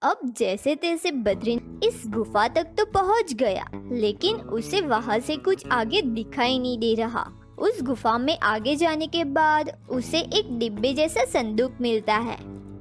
अब जैसे तैसे बद्रीनाथ इस गुफा तक तो पहुंच गया, लेकिन उसे वहां से कुछ आगे दिखाई नहीं दे रहा। उस गुफा में आगे जाने के बाद उसे एक डिब्बे जैसा संदूक मिलता है।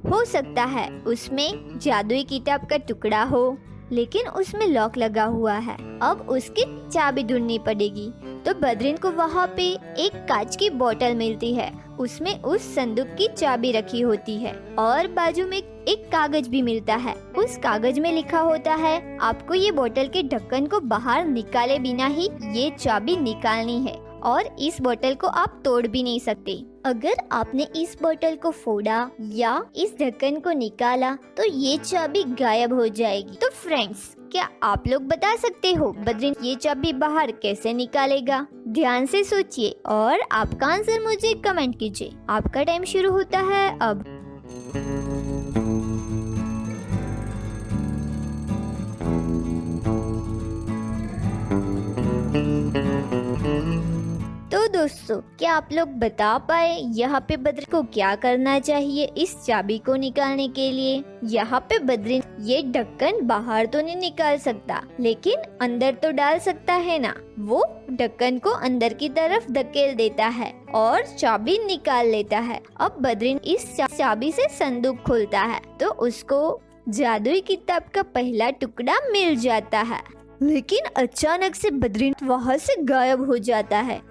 हो सकता है उसमें जादुई किताब का टुकड़ा हो, लेकिन उसमें लॉक लगा हुआ है। अब उसकी चाबी ढूंढनी पड़ेगी। तो बद्रीनाथ को वहाँ पे एक कांच की बोतल मिलती है, उसमें उस संदूक की चाबी रखी होती है और बाजू में एक कागज भी मिलता है। उस कागज में लिखा होता है आपको ये बोतल के ढक्कन को बाहर निकाले बिना ही ये चाबी निकालनी है और इस बोतल को आप तोड़ भी नहीं सकते। अगर आपने इस बोतल को फोड़ा या इस ढक्कन को निकाला तो ये चाबी गायब हो जाएगी। तो फ्रेंड्स, क्या आप लोग बता सकते हो बद्रीनाथ ये चाबी बाहर कैसे निकालेगा? ध्यान से सोचिए और आपका आंसर मुझे कमेंट कीजिए। आपका टाइम शुरू होता है अब। तो दोस्तों, क्या आप लोग बता पाए यहाँ पे बद्रीनाथ को क्या करना चाहिए इस चाबी को निकालने के लिए? यहाँ पे बद्रीनाथ ये ढक्कन बाहर तो नहीं निकाल सकता, लेकिन अंदर तो डाल सकता है ना। वो ढक्कन को अंदर की तरफ धकेल देता है और चाबी निकाल लेता है। अब बद्रीनाथ इस चाबी से संदूक खोलता है तो उसको जादुई किताब का पहला टुकड़ा मिल जाता है। लेकिन अचानक से बद्रीनाथ वहाँ से गायब हो जाता है।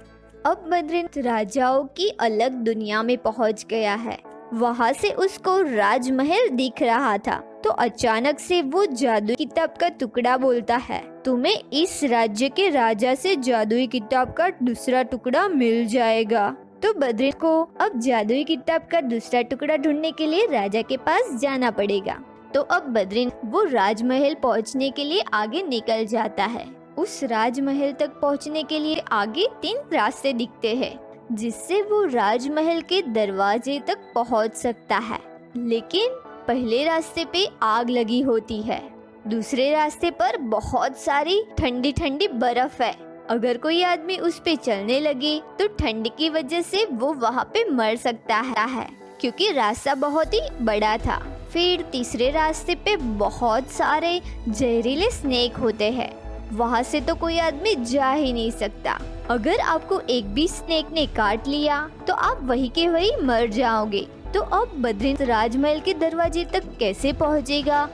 अब बद्रीनाथ राजाओं की अलग दुनिया में पहुंच गया है। वहां से उसको राजमहल दिख रहा था। तो अचानक से वो जादुई किताब का टुकड़ा बोलता है, तुम्हें इस राज्य के राजा से जादुई किताब का दूसरा टुकड़ा मिल जाएगा। तो बद्रीनाथ को अब जादुई किताब का दूसरा टुकड़ा ढूंढने के लिए राजा के पास जाना पड़ेगा। तो अब बद्रीनाथ वो राजमहल पहुंचने के लिए आगे निकल जाता है। उस राजमहल तक पहुंचने के लिए आगे 3 रास्ते दिखते हैं, जिससे वो राजमहल के दरवाजे तक पहुंच सकता है। लेकिन पहले रास्ते पे आग लगी होती है, दूसरे रास्ते पर बहुत सारी ठंडी ठंडी बर्फ है। अगर कोई आदमी उस पे चलने लगे तो ठंड की वजह से वो वहाँ पे मर सकता है, क्योंकि रास्ता बहुत ही बड़ा था। फिर तीसरे रास्ते पे बहुत सारे जहरीले स्नेक होते हैं, वहाँ से तो कोई आदमी जा ही नहीं सकता। अगर आपको एक भी स्नेक ने काट लिया तो आप वही के वही मर जाओगे। तो अब बद्रीनाथ राजमहल के दरवाजे तक कैसे पहुँचेगा?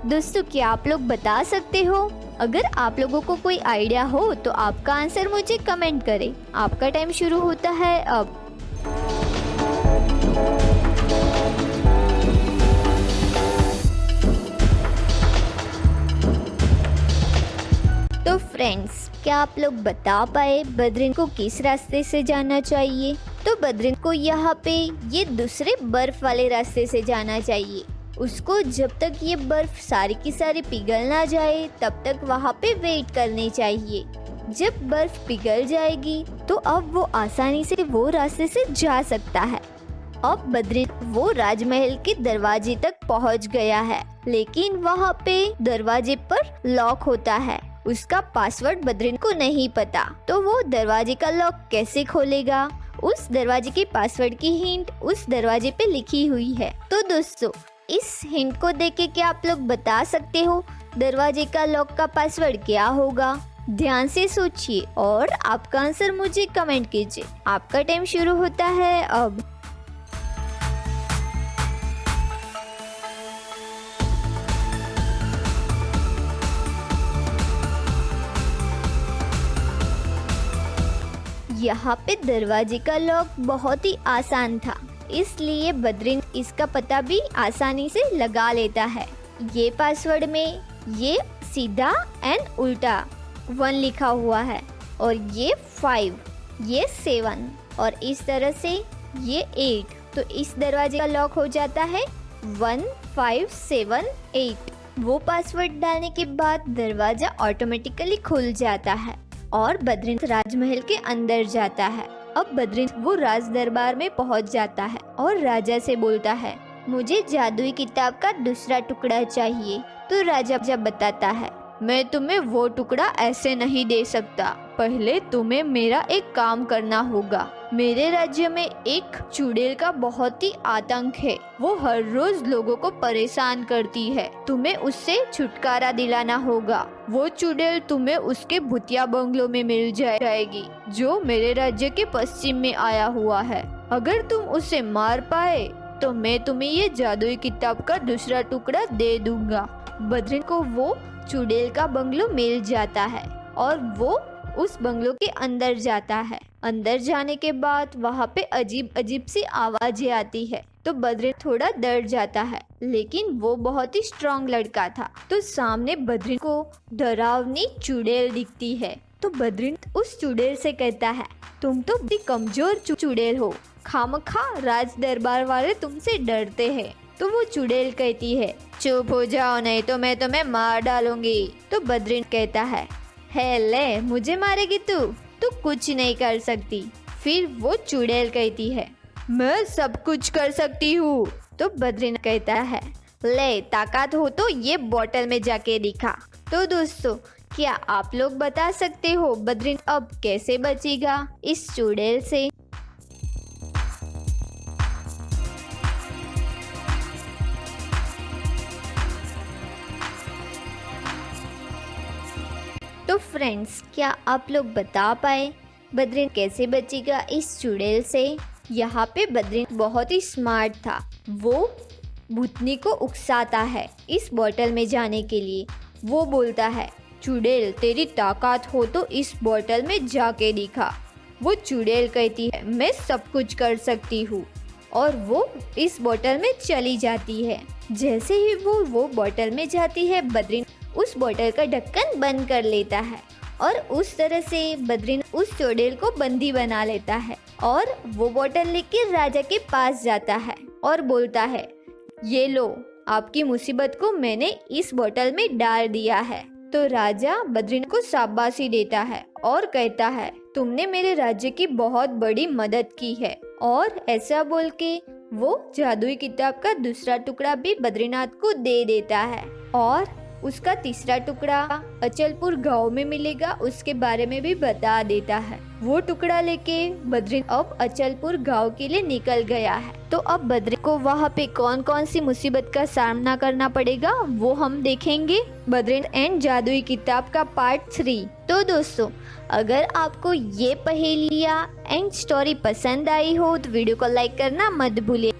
दोस्तों, क्या आप लोग बता सकते हो? अगर आप लोगों को कोई आइडिया हो तो आपका आंसर मुझे कमेंट करें। आपका टाइम शुरू होता है अब। तो फ्रेंड्स, क्या आप लोग बता पाए बद्रीनाथ को किस रास्ते से जाना चाहिए? तो बद्रीनाथ को यहाँ पे ये दूसरे बर्फ वाले रास्ते से जाना चाहिए। उसको जब तक ये बर्फ सारी की सारी पिघल ना जाए तब तक वहाँ पे वेट करनी चाहिए। जब बर्फ पिघल जाएगी तो अब वो आसानी से वो रास्ते से जा सकता है। अब बद्रीनाथ वो राजमहल के दरवाजे तक पहुँच गया है, लेकिन वहाँ पे दरवाजे पर लॉक होता है। उसका पासवर्ड बद्रीनाथ को नहीं पता, तो वो दरवाजे का लॉक कैसे खोलेगा? उस दरवाजे के पासवर्ड की हिंट उस दरवाजे पे लिखी हुई है। तो दोस्तों, इस हिंट को देख के क्या आप लोग बता सकते हो दरवाजे का लॉक का पासवर्ड क्या होगा? ध्यान से सोचिए और आपका आंसर मुझे कमेंट कीजिए। आपका टाइम शुरू होता है अब। यहाँ पे दरवाजे का लॉक बहुत ही आसान था, इसलिए बद्रीनाथ इसका पता भी आसानी से लगा लेता है। ये पासवर्ड में ये सीधा एंड उल्टा 1 लिखा हुआ है और ये 5, ये 7 और इस तरह से ये 8। तो इस दरवाजे का लॉक हो जाता है 1 5 7 8। वो पासवर्ड डालने के बाद दरवाजा ऑटोमेटिकली खुल जाता है और बद्रीनाथ राजमहल के अंदर जाता है। अब बद्रीनाथ वो राज दरबार में पहुंच जाता है और राजा से बोलता है, मुझे जादुई किताब का दूसरा टुकड़ा चाहिए। तो राजा जब बताता है, मैं तुम्हें वो टुकड़ा ऐसे नहीं दे सकता, पहले तुम्हें मेरा एक काम करना होगा। मेरे राज्य में एक चुड़ैल का बहुत ही आतंक है। वो हर रोज लोगों को परेशान करती है। तुम्हें उससे छुटकारा दिलाना होगा। वो चुड़ैल तुम्हें उसके भूतिया बंगलों में मिल जाएगी, जो मेरे राज्य के पश्चिम में आया हुआ है। अगर तुम उसे मार पाए तो मैं तुम्हें ये जादुई किताब का दूसरा टुकड़ा दे दूंगा। बद्रीन को वो चुड़ैल का बंगलो मिल जाता है और वो उस बंगलो के अंदर जाता है। अंदर जाने के बाद वहाँ पे अजीब अजीब सी आवाजें आती है, तो बद्रीन थोड़ा डर जाता है, लेकिन वो बहुत ही स्ट्रांग लड़का था। तो सामने बद्रीन को डरावनी चुड़ैल दिखती है। तो बद्रीन उस चुड़ैल से कहता है, तुम तो बड़ी कमजोर चुड़ैल हो, खामखा राज दरबार वाले तुमसे डरते हैं। तो वो चुड़ैल कहती है, चुप हो जाओ नहीं तो मैं तुम्हें मार डालूंगी। तो बद्रीन कहता है ले, मुझे मारेगी तू कुछ नहीं कर सकती। फिर वो चुड़ैल कहती है, मैं सब कुछ कर सकती हूँ। तो बद्रीन कहता है, ले ताकत हो तो ये बोतल में जाके दिखा। तो दोस्तों, क्या आप लोग बता सकते हो बद्रीन अब कैसे बचेगा इस चुड़ैल से? तो फ्रेंड्स, क्या आप लोग बता पाए बद्रीन कैसे बचेगा इस चुड़ैल से? यहाँ पे बद्रीन बहुत ही स्मार्ट था। वो भूतनी को उकसाता है इस बोतल में जाने के लिए। वो बोलता है, चुड़ैल तेरी ताकत हो तो इस बोतल में जाके दिखा। वो चुड़ैल कहती है, मैं सब कुछ कर सकती हूँ, और वो इस बोतल में चली जाती है। जैसे ही वो बोतल में जाती है, बद्रीन उस बोतल का ढक्कन बंद कर लेता है और उस तरह से बद्रीन उस चुड़ैल को बंदी बना लेता है। और वो बोतल लेकर राजा के पास जाता है और बोलता है, ये लो, आपकी मुसीबत को मैंने इस बोतल में डाल दिया है। तो राजा बद्रीन को शाबाशी देता है और कहता है, तुमने मेरे राज्य की बहुत बड़ी मदद की है। और ऐसा बोल के वो जादुई किताब का दूसरा टुकड़ा भी बद्रीनाथ को दे देता है, और उसका तीसरा टुकड़ा अचलपुर गांव में मिलेगा, उसके बारे में भी बता देता है। वो टुकड़ा लेके बद्रीन अब अचलपुर गांव के लिए निकल गया है। तो अब बद्रीन को वहाँ पे कौन कौन सी मुसीबत का सामना करना पड़ेगा वो हम देखेंगे बद्रीन एंड जादुई किताब का पार्ट 3। तो दोस्तों, अगर आपको ये पहेलियाँ एंड स्टोरी पसंद आई हो तो वीडियो को लाइक करना मत भूलिए।